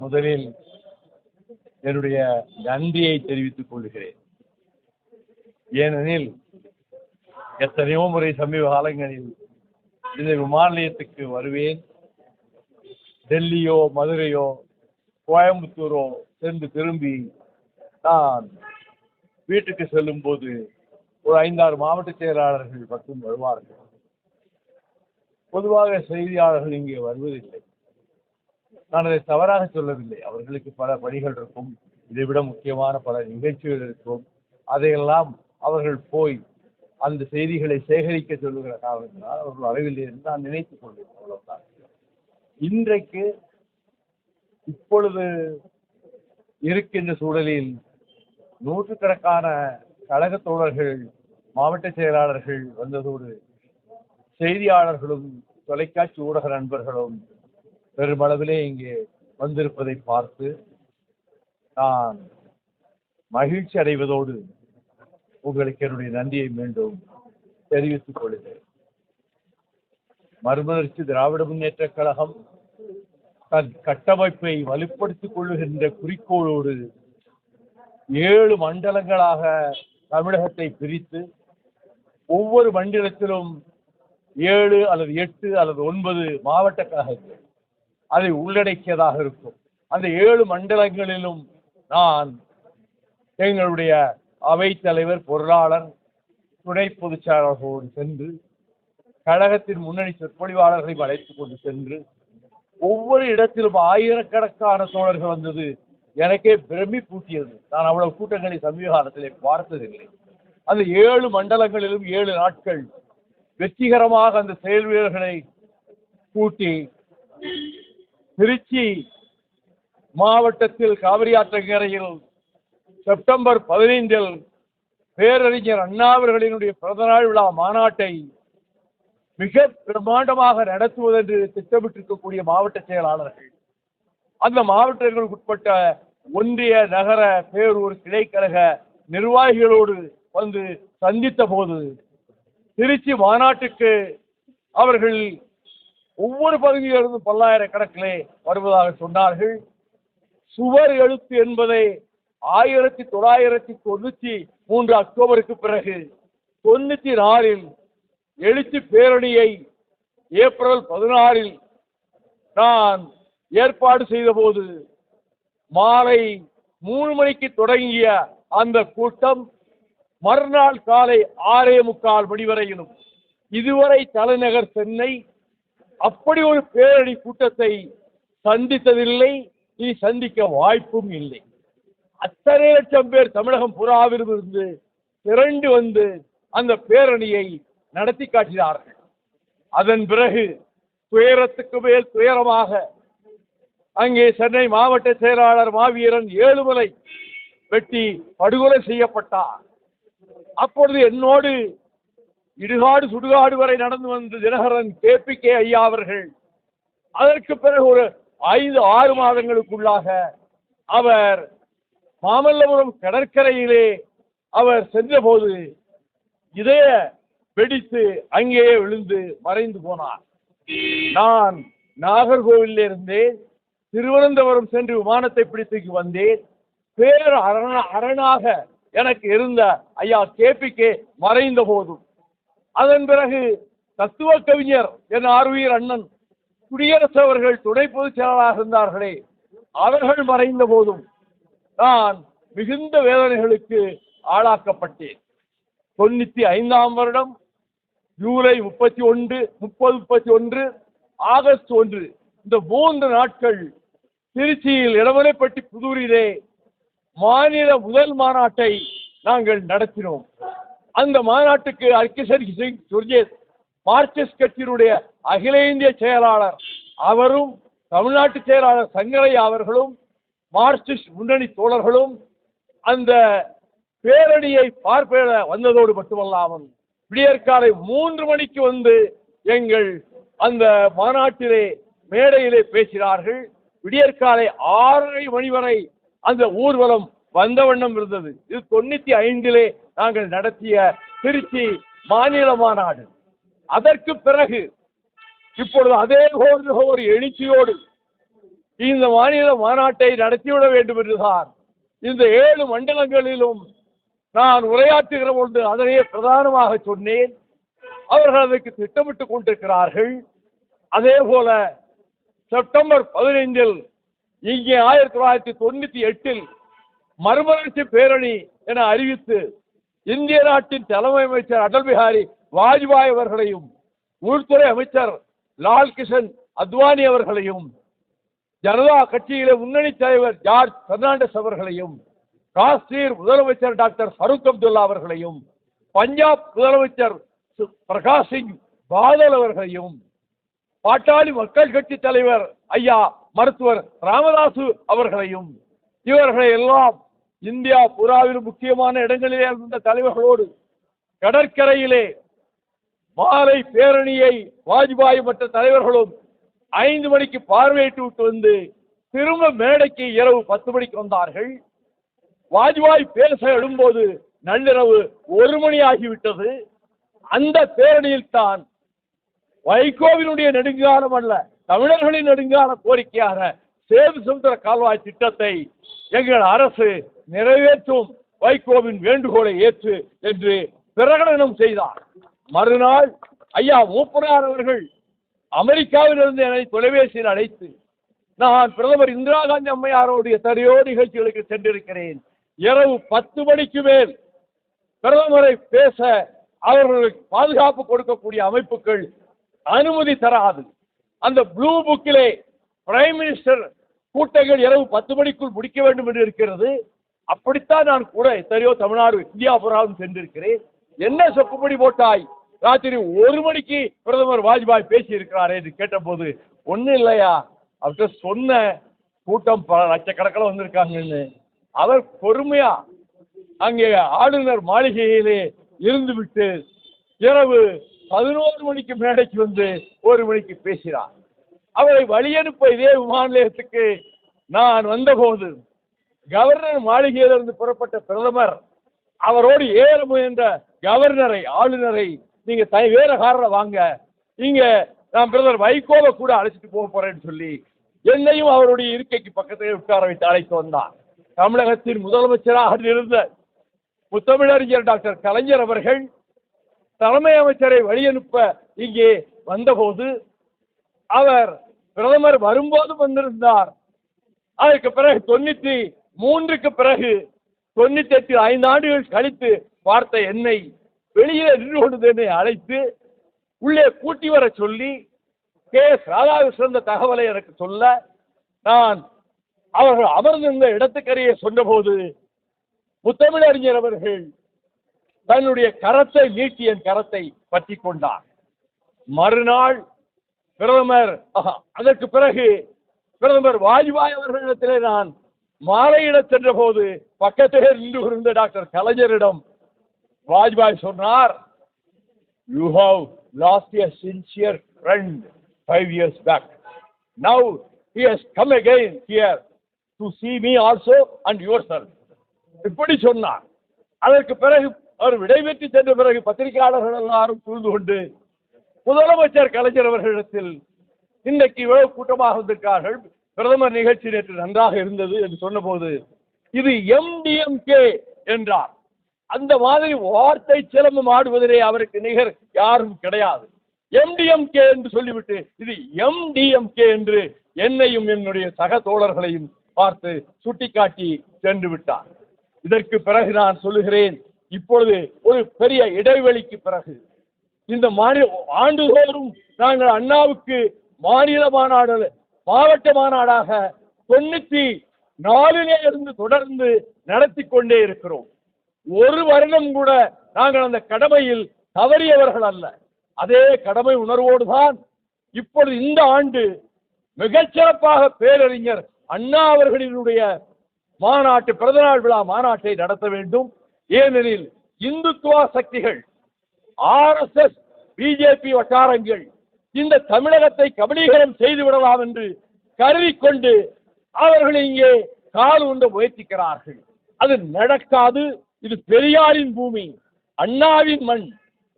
முதலில் என்னுடைய நன்றியை தெரிவித்துக் கொள்கிறேன். ஏனெனில் எத்தனையோ முறை சமீப காலங்களில் இந்த விமான நிலையத்துக்கு வருவேன். டெல்லியோ மதுரையோ கோயம்புத்தூரோ சென்று திரும்பி நான் வீட்டுக்கு செல்லும் போது ஒரு 5-6 மாவட்ட செயலாளர்கள் மட்டும் வருவார்கள். பொதுவாக செய்தியாளர்கள் இங்கே வருவதில்லை. நான் அதை தவறாக சொல்லவில்லை. அவர்களுக்கு பல பணிகள் இருக்கும், இதைவிட முக்கியமான பல நிகழ்ச்சிகள் இருக்கும். அதையெல்லாம் அவர்கள் போய் அந்த செய்திகளை சேகரிக்க சொல்லுகிற காரணத்தினால் அவர்கள் வரவில்லை என்று நான் நினைத்துக் கொள்வேன். அவ்வளவுதான். இன்றைக்கு இப்பொழுது இருக்கின்ற சூழலில் நூற்றுக்கணக்கான கழக தோழர்கள், மாவட்ட செயலாளர்கள் வந்ததோடு செய்தியாளர்களும் தொலைக்காட்சி ஊடக நண்பர்களும் பெருமளவிலே இங்கே வந்திருப்பதை பார்த்து நான் மகிழ்ச்சி அடைவதோடு உங்களுக்கு என்னுடைய நன்றியை மீண்டும் தெரிவித்துக் கொள்கிறேன். மறுமலர்ச்சி திராவிட முன்னேற்ற கழகம் தன் கட்டமைப்பை வலுப்படுத்திக் கொள்ளுகின்ற குறிக்கோளோடு 7 மண்டலங்களாக தமிழகத்தை பிரித்து ஒவ்வொரு மண்டலத்திலும் 7 அல்லது 8 அல்லது 9 மாவட்ட கழகங்கள் அதை உள்ளடக்கியதாக இருக்கும். அந்த 7 மண்டலங்களிலும் நான் எங்களுடைய அவைத்தலைவர், பொருளாளர், துணை பொதுச் செயலாளர்களோடு சென்று கழகத்தின் முன்னணி சொற்பொழிவாளர்களை அழைத்துக் கொண்டு சென்று ஒவ்வொரு இடத்திலும் ஆயிரக்கணக்கான தோழர்கள் வந்தது எனக்கே பிரமிப்பூட்டியது. நான் அவ்வளவு கூட்டங்களை சமீப காலத்திலே பார்த்ததில்லை. அந்த 7 மண்டலங்களிலும் 7 நாட்கள் வெற்றிகரமாக அந்த செயல் வீரர்களை கூட்டி திருச்சி மாவட்டத்தில் காவிரி ஆற்றங்கரையில் செப்டம்பர் 15 பேரறிஞர் அண்ணா அவர்களினுடைய பிறந்தநாள் விழா மாநாட்டை மிக பிரம்மாண்டமாக நடத்துவதென்று திட்டமிட்டிருக்கக்கூடிய மாவட்ட செயலாளர்கள், அந்த மாவட்டங்களுக்கு உட்பட்ட ஒன்றிய, நகர, பேரூர், கிளைக்கழக நிர்வாகிகளோடு வந்து சந்தித்த போது திருச்சி மாநாட்டுக்கு அவர்கள் ஒவ்வொரு பகுதியிலிருந்து பல்லாயிரக்கணக்கிலே வருவதாக சொன்னார்கள். சுவர் எழுத்து என்பதை 1993 அக்டோபருக்கு பிறகு 94 எழுச்சி பேரணியை ஏப்ரல் 16 நான் ஏற்பாடு செய்த போது மாலை 3 மணிக்கு தொடங்கிய அந்த கூட்டம் மறுநாள் காலை 6:45 மணி வரையிலும் இதுவரை தலைநகர் சென்னை அப்படி ஒரு பேரணி கூட்டத்தை சந்தித்ததில்லை, இனி சந்திக்க வாய்ப்பும் இல்லை. அத்தனை லட்சம் பேர் தமிழகம் புறாவிலிருந்து திரண்டு வந்து அந்த பேரணியை நடத்தி காட்டினார்கள். அதன் பிறகு துயரத்துக்கு மேல் துயரமாக அங்கே சென்னை மாவட்ட செயலாளர் மாவீரன் ஏழுமலை வெட்டி படுகொலை செய்யப்பட்டார். அப்பொழுது என்னோடு இடுகாடு சுடுகாடு வரை நடந்து வந்த தினகரன் KPK ஐயா அவர்கள் அதற்கு பிறகு ஒரு 5-6 மாதங்களுக்குள்ளாக அவர் மாமல்லபுரம் கடற்கரையிலே அவர் சென்றபோது இதய வெடித்து அங்கேயே விழுந்து மறைந்து போனார். நான் நாகர்கோவிலில் இருந்தேன், திருவனந்தபுரம் சென்று விமானத்தை பிடித்து வந்தேன். பேர் அரணாக எனக்கு இருந்த ஐயா KPK மறைந்த போதும், அதன் பிறகு தத்துவ கவிஞர் என் ஆர்வீர் அண்ணன் குடியரசு அவர்கள் துணை பொதுச் செயலாளராக இருந்தார்களே, அவர்கள் மறைந்த போதும் நான் மிகுந்த வேதனைகளுக்கு ஆளாக்கப்பட்டேன். 95ஆம் வருடம் ஜூலை 30-31 ஆகஸ்ட் 1 இந்த 3 நாட்கள் திருச்சியில் இடமலைப்பட்டி புதூரிலே மாநில முதல் மாநாட்டை நாங்கள் நடத்தினோம். அந்த மாநாட்டுக்கு ஹர்கிஷன் சிங் சுர்ஜேத் மார்க்சிஸ்ட் கட்சியினுடைய அகில இந்திய செயலாளர் அவரும், தமிழ்நாட்டு செயலாளர் சங்கரையா அவர்களும், மார்க்சிஸ்ட் முன்னணி தோழர்களும் அந்த பேரணியை பார்ப்பத வந்ததோடு மட்டுமல்லாமல் விடியற்காலை 3 மணிக்கு வந்து எங்கள் அந்த மாநாட்டிலே மேடையிலே பேசினார்கள். விடியற்காலை 6:30 மணி வரை அந்த ஊர்வலம் வந்த வண்ணம் இருந்தது. இது 95 நாங்கள் நடத்திய திருச்சி மாநில மாநாடு. அதற்கு பிறகு இப்பொழுது அதே போன்ற ஒரு எழுச்சியோடு இந்த மாநில மாநாட்டை நடத்திவிட வேண்டும் என்றுதான் இந்த 7 மண்டலங்களிலும் நான் உரையாற்றுகிற பொழுது அதனையே பிரதானமாக சொன்னேன். அவர்கள் அதற்கு திட்டமிட்டுக் கொண்டிருக்கிறார்கள். அதே போல செப்டம்பர் 15 இங்கே 1998 மறுமலர்ச்சி பேரணி என அறிவித்து இந்திய நாட்டின் தலைமை அமைச்சர் அடல் பிஹாரி வாஜ்பாய் அவர்களையும் உள்துறை அமைச்சர் லால் கிஷன் அத்வானி அவர்களையும் ஜனதா கட்சியிலே முன்னணி தலைவர் ஜார்ஜ் பெர்னாண்டஸ் அவர்களையும் காஷ்மீர் முதலமைச்சர் டாக்டர் ஃபருக் அப்துல்லா அவர்களையும் பஞ்சாப் முதலமைச்சர் பிரகாஷ் சிங் பாதல் அவர்களையும் பாட்டாளி மக்கள் கட்சி தலைவர் ஐயா மருத்துவர் ராமதாசு அவர்களையும் இவர்களை எல்லாம் இந்தியா பூராவிலும் முக்கியமான இடங்களிலே இருந்த தலைவர்களோடு கடற்கரையிலே மாலை பேரணியை வாஜ்பாய் மற்ற தலைவர்களும் 5 மணிக்கு பார்வையிட்டு விட்டு வந்து திரும்ப மேடைக்கு இரவு 10 மணிக்கு வந்தார்கள். வாஜ்பாய் பேச எழும்போது நள்ளிரவு 1 மணி ஆகிவிட்டது. அந்த பேரணியில் தான் வைகோவினுடைய நெடுங்காலம் அல்ல, தமிழர்களின் நெடுங்கால கோரிக்கையான சேது சமுத்திர கால்வாய் திட்டத்தை எங்கள் அரசு நிறைவேற்றும், வைகோவின் வேண்டுகோளை ஏற்று என்று பிரகடனம் செய்தார். மறுநாள் ஐயா மூப்பனார் அவர்கள் அமெரிக்காவிலிருந்து என்னை தொலைபேசியில் அழைத்து, நான் பிரதமர் இந்திரா காந்தி அம்மையாருடைய தரையோ நிகழ்ச்சிகளுக்கு சென்றிருக்கிறேன், இரவு 10 மணிக்கு மேல் பிரதமரை பேச அவர்களுக்கு பாதுகாப்பு கொடுக்கக்கூடிய அமைப்புகள் அனுமதி தராது. அந்த ப்ளூ புக்கிலே பிரைம் மினிஸ்டர் கூட்டங்கள் இரவு 10 மணிக்குள் முடிக்க வேண்டும் என்று இருக்கிறது. அப்படித்தான் நான் கூட எத்தனையோ தமிழ்நாடு இந்தியா புறாவும் சென்றிருக்கிறேன். என்ன சொப்புப்படி போட்டாய், ராத்திரி 1 மணிக்கு பிரதமர் வாஜ்பாய் பேசி இருக்கிறாரே என்று கேட்டபோது, ஒன்றும் இல்லையா அவர்கிட்ட சொன்ன, கூட்டம் பல லட்சக்கணக்கில் வந்திருக்காங்கன்னு. அவர் பொறுமையா அங்கே ஆளுநர் மாளிகையிலே இருந்து விட்டு இரவு 11 மணிக்கு மேடைக்கு வந்து 1 மணிக்கு பேசினார். அவரை வழியனுப்ப இதே விமான நிலையத்துக்கு நான் வந்தபோது கவர்னர் மாளிகையிலிருந்து புறப்பட்ட பிரதமர் அவரோடு ஏற முயன்ற கவர்னரை, ஆளுநரை, நீங்க வேற காரில் வாங்க, இங்க நான் பிரதமர் வைகோவை கூட அழைச்சிட்டு போக போறேன்னு சொல்லி என்னையும் அவருடைய இருக்கைக்கு பக்கத்திலே உட்கார வைத்து அழைத்து வந்தார். தமிழகத்தின் முதலமைச்சராக இருந்த முத்தமிழறிஞர் டாக்டர் கலைஞர் அவர்கள் தலைமை அமைச்சரை வழியனுப்ப இங்கே வந்தபோது அவர் பிரதமர் வரும்போது வந்திருந்தார். அதற்கு பிறகு 93க்கு பிறகு 98 5 ஆண்டுகள் கழித்து பார்த்த என்னை வெளியே நின்று கொண்டு என்னை அழைத்து உள்ளே கூட்டி வர சொல்லி KS ராதாகிருஷ்ணன் தகவலை எனக்கு சொல்ல, நான் அவர்கள் அமர்ந்திருந்த இடத்துக்கரையே சொன்னபோது முத்தமிழறிஞர் அவர்கள் தன்னுடைய கரத்தை நீட்டி என் கரத்தை பற்றி கொண்டார். மறுநாள் பிரதமர், அதற்கு பிறகு பிரதமர் வாஜ்பாய் அவர்களிடத்திலே நான் மாலையிட சென்ற போது பக்கத்திலே நின்று இருந்த டாக்டர் கலைஞரிடம் வாஜ்பாய் சொன்னார், you have lost a sincere friend 5 years back. Now he has come again here to see me also and yourself. இப்படி சொன்னார். அதற்கு பிறகு அவர் விடைபெற்று சென்ற பிறகு பத்திரிகையாளர்கள் எல்லாரும் சூழ்ந்து கொண்டு முதலமைச்சர் கலைஞர் அவர்களிடத்தில் இன்றைக்கு இவ்வளவு கூட்டமாக வந்திருக்கார்கள், பிரதமர் நிகழ்ச்சி நேற்று நன்றாக இருந்தது என்று சொன்னபோது இது MDMK என்றார். அந்த மாதிரி வார்த்தை சிலம்பம் ஆடுவதிலே அவருக்கு நிகர் யாரும் கிடையாது. MDMK என்று சொல்லிவிட்டு இது MDMK என்று என்னையும் என்னுடைய சக தோழர்களையும் பார்த்து சுட்டிக்காட்டி சென்று விட்டார். இதற்கு பிறகு நான் சொல்லுகிறேன், இப்பொழுது ஒரு பெரிய இடைவெளிக்கு பிறகு இந்த மாநில ஆண்டுதோறும் நாங்கள் அண்ணாவுக்கு மாநில மாநாடு, மாவட்ட மாநாடாக 94 இருந்து தொடர்ந்து நடத்தி கொண்டே இருக்கிறோம். ஒரு வருடம் கூட நாங்கள் அந்த கடமையில் தவறியவர்கள் அல்ல. அதே கடமை உணர்வோடு தான் இப்பொழுது இந்த ஆண்டு மிகச்சிறப்பாக பேரறிஞர் அண்ணா அவர்களினுடைய மாநாட்டு பிறந்தநாள் விழா மாநாட்டை நடத்த வேண்டும். ஏனெனில் இந்துத்துவ சக்திகள், RSS, BJP வட்டாரங்கள் இந்த தமிழகத்தை கபலீகரம் செய்து விடலாம் என்று கருதி கொண்டு அவர்கள் இங்கே கால் உண்ட முயற்சிக்கிறார்கள். அது நடக்காது. இது பெரியாரின் பூமி, அண்ணாவின் மண்,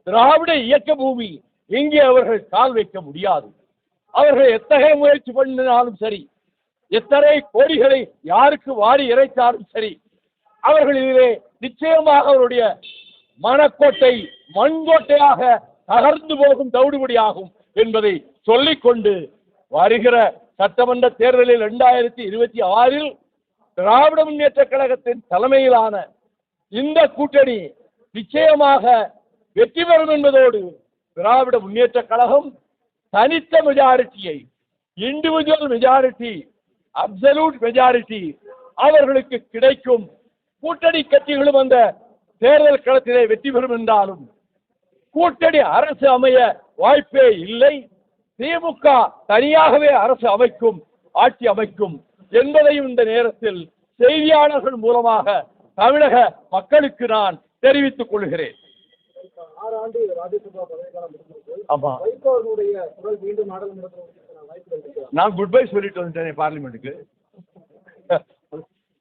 திராவிட இயக்க பூமி. இங்கே அவர்கள் கால் வைக்க முடியாது. அவர்கள் எத்தகைய முயற்சி பண்ணினாலும் சரி, எத்தனை கோடிகளை யாருக்கு வாரி இறைத்தாலும் சரி, அவர்களிலே நிச்சயமாக அவருடைய மனக்கோட்டை மண்கோட்டையாக தகர்ந்து போகும், தவிடுபடியாகும் என்பதை சொல்லிக்கொண்டு வருகிற சட்டமன்ற தேர்தலில் 2026 திராவிட முன்னேற்ற கழகத்தின் தலைமையிலான இந்த கூட்டணி நிச்சயமாக வெற்றி பெறும் என்பதோடு திராவிட முன்னேற்ற கழகம் தனித்த மெஜாரிட்டியை, இண்டிவிஜுவல் மெஜாரிட்டி, அப்சல்யூட் மெஜாரிட்டி அவர்களுக்கு கிடைக்கும். கூட்டணி கட்சிகளும் அந்த தேர்தல் களத்திலே வெற்றி பெறும் என்றாலும் கூட்டணி அரசு அமைய வாய்ப்பே இல்லை. திமுக தனியாகவே அரசு அமைக்கும், ஆட்சி அமைக்கும் என்பதையும் இந்த நேரத்தில் செய்தியாளர்கள் மூலமாக தமிழக மக்களுக்கு நான் தெரிவித்துக் கொள்கிறேன். 6 ஆண்டு ராஜ்யசபா பதவிக்காலம் முடிந்திருக்கு. ஆமா, வைகோவுடைய குரல் மீண்டும் நாடாளுமன்றத்தில் வாய்ப்பு. நான் குட் பை சொல்லிட்டு வந்துட்டேன் பார்லிமெண்ட்டுக்கு.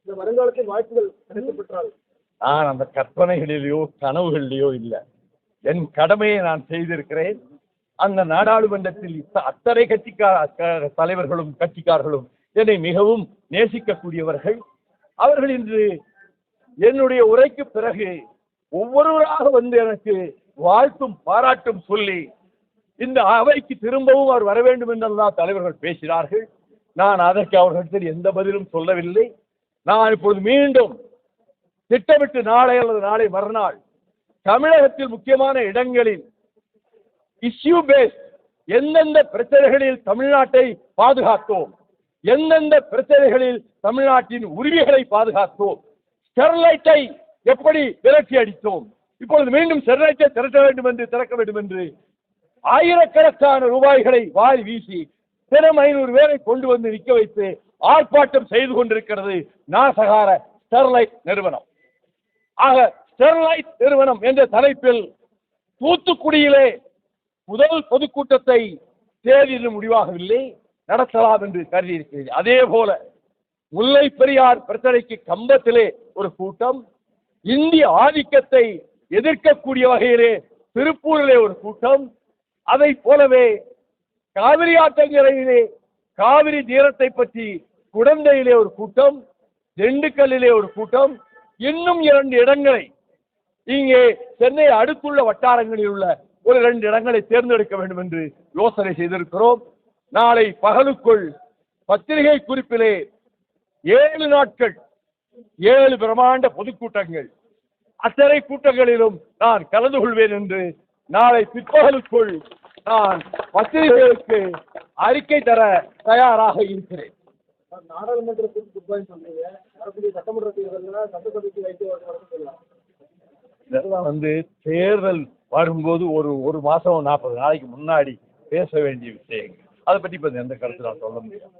இந்த வருங்காலத்தில் வாய்ப்புகள் கிடைக்கப்பெற்றால் நான் அந்த கற்பனைகளிலேயோ கனவுகளிலேயோ இல்லை. என் கடமையை நான் செய்திருக்கிறேன். அந்த நாடாளுமன்றத்தில் அத்தனை தலைவர்களும் கட்சிக்காரர்களும் என்னை மிகவும் நேசிக்கக்கூடியவர்கள். அவர்கள் இன்று என்னுடைய உரைக்கு பிறகு ஒவ்வொருவராக வந்து எனக்கு வாழ்த்தும் பாராட்டும் சொல்லி இந்த அவைக்கு திரும்பவும் அவர் வர வேண்டும் என்றெல்லாம் தலைவர்கள் பேசினார்கள். நான் அதற்கு அவர்களிடத்தில் எந்த பதிலும் சொல்லவில்லை. நான் இப்பொழுது மீண்டும் திட்டமிட்டு நாளை அல்லது நாளை மறுநாள் தமிழகத்தில் முக்கியமான இடங்களில் இஷ்யூ பேஸ் எந்தெந்த பிரச்சனைகளில் தமிழ்நாட்டை பாதுகாத்தோம், எந்தெந்த பிரச்சனைகளில் தமிழ்நாட்டின் உரிமைகளை பாதுகாத்தோம், ஸ்டெர்லைட்டை எப்படி விரட்டி அடித்தோம், இப்பொழுது மீண்டும் ஸ்டெர்லைட்டை திறக்க வேண்டும் என்று ஆயிரக்கணக்கான ரூபாய்களை வாரி வீசி தினம் 500 பேரை கொண்டு வந்து நிற்க வைத்து ஆர்ப்பாட்டம் செய்து கொண்டிருக்கிறது நாசகார ஸ்டெர்லைட் நிறுவனம். ஆக ஸ்டெர்லைட் நிறுவனம் என்ற தலைப்பில் தூத்துக்குடியிலே முதல் பொதுக்கூட்டத்தை தேதி முடிவாகவில்லை, நடத்தலாம் என்று கருதி இருக்கிறது. அதே போல முல்லை பெரியார் பிரச்சனைக்கு கம்பத்திலே ஒரு கூட்டம், இந்திய ஆதிக்கத்தை எதிர்க்கக்கூடிய வகையிலே திருப்பூரிலே ஒரு கூட்டம், அதை போலவே காவிரி ஆற்றங்கரையிலே காவிரி தீரத்தை பற்றி குடந்தையிலே ஒரு கூட்டம், திண்டுக்கல்லிலே ஒரு கூட்டம், இன்னும் 2 இடங்களை இங்கே சென்னை அடுத்துள்ள வட்டாரங்களில் உள்ள ஒரு 2 இடங்களை தேர்ந்தெடுக்க வேண்டும் என்று யோசனை செய்திருக்கிறோம். நாளை பகலுக்குள் பத்திரிகை குறிப்பிலே 7 நாட்கள் 7 பிரமாண்ட பொதுக்கூட்டங்கள், அத்தனை கூட்டங்களிலும் நான் கலந்து கொள்வேன் என்று நாளை பிற்பகலுக்குள் நான் பத்திரிகைகளுக்கு அறிக்கை தர தயாராக இருக்கிறேன். நாடாளுமன்றத்துக்கு சொல்றீங்க, சட்டமன்ற தேர்தல் சட்டசபைக்கு வைத்து இதெல்லாம் தேர்தல் வரும்போது ஒரு மாசம் 40 நாளைக்கு முன்னாடி பேச வேண்டிய விஷயங்கள். அதை பற்றி இப்போ எந்த கருத்து நான் சொல்ல முடியும்.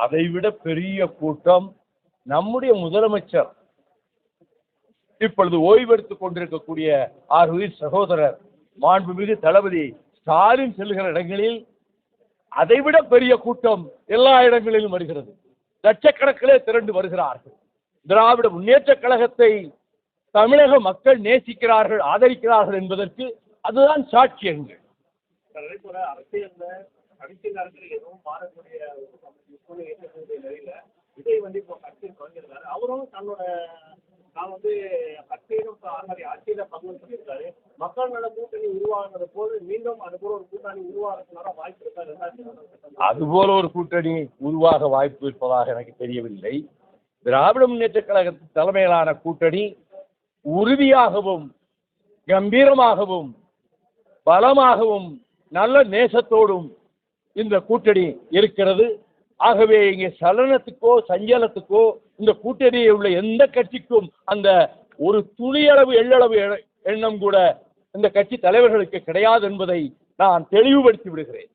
அதைவிட பெரிய கூட்டம் நம்முடைய முதலமைச்சர் இப்பொழுது ஓய்வெடுத்துக் கொண்டிருக்கக்கூடிய ஆர்வீர் சகோதரர் மாண்புமிகு தளபதி ஸ்டாலின் செல்கிற இடங்களில் அதைவிட பெரிய கூட்டம் எல்லா இடங்களிலும் வருகிறது. லட்சக்கணக்கிலே திரண்டு வருகிறார்கள். திராவிட முன்னேற்ற கழகத்தை தமிழக மக்கள் நேசிக்கிறார்கள், ஆதரிக்கிறார்கள் என்பதற்கு அதுதான் சாட்சியங்கள். அரசியல் எதுவும் மாறக்கூடிய நிலையில விஜய் இப்போ கட்சியில் குறைஞ்சிருக்காரு. அவரும் தன்னோட நான் கட்சியிலும் ஆட்சியில பங்கு சொல்லியிருக்காரு. மக்கள் நல கூட்டணி உருவாகினது போது மீண்டும் அது போல ஒரு கூட்டணி உருவாகிறதுனால வாய்ப்பு இருக்காரு. அதுபோல ஒரு கூட்டணி உருவாக வாய்ப்பு இருப்பதாக எனக்கு தெரியவில்லை. திராவிட முன்னேற்ற கழகத்தின் தலைமையிலான கூட்டணி உறுதியாகவும் கம்பீரமாகவும் பலமாகவும் நல்ல நேசத்தோடும் இந்த கூட்டணி இருக்கிறது. ஆகவே இங்கே சலனத்துக்கோ சஞ்சலத்துக்கோ இந்த கூட்டணியில் உள்ள எந்த கட்சிக்கும் அந்த ஒரு துளியளவு எள்ளளவு எண்ணம் கூட இந்த கட்சி தலைவர்களுக்கு கிடையாது என்பதை நான் தெளிவுபடுத்தி விடுகிறேன்.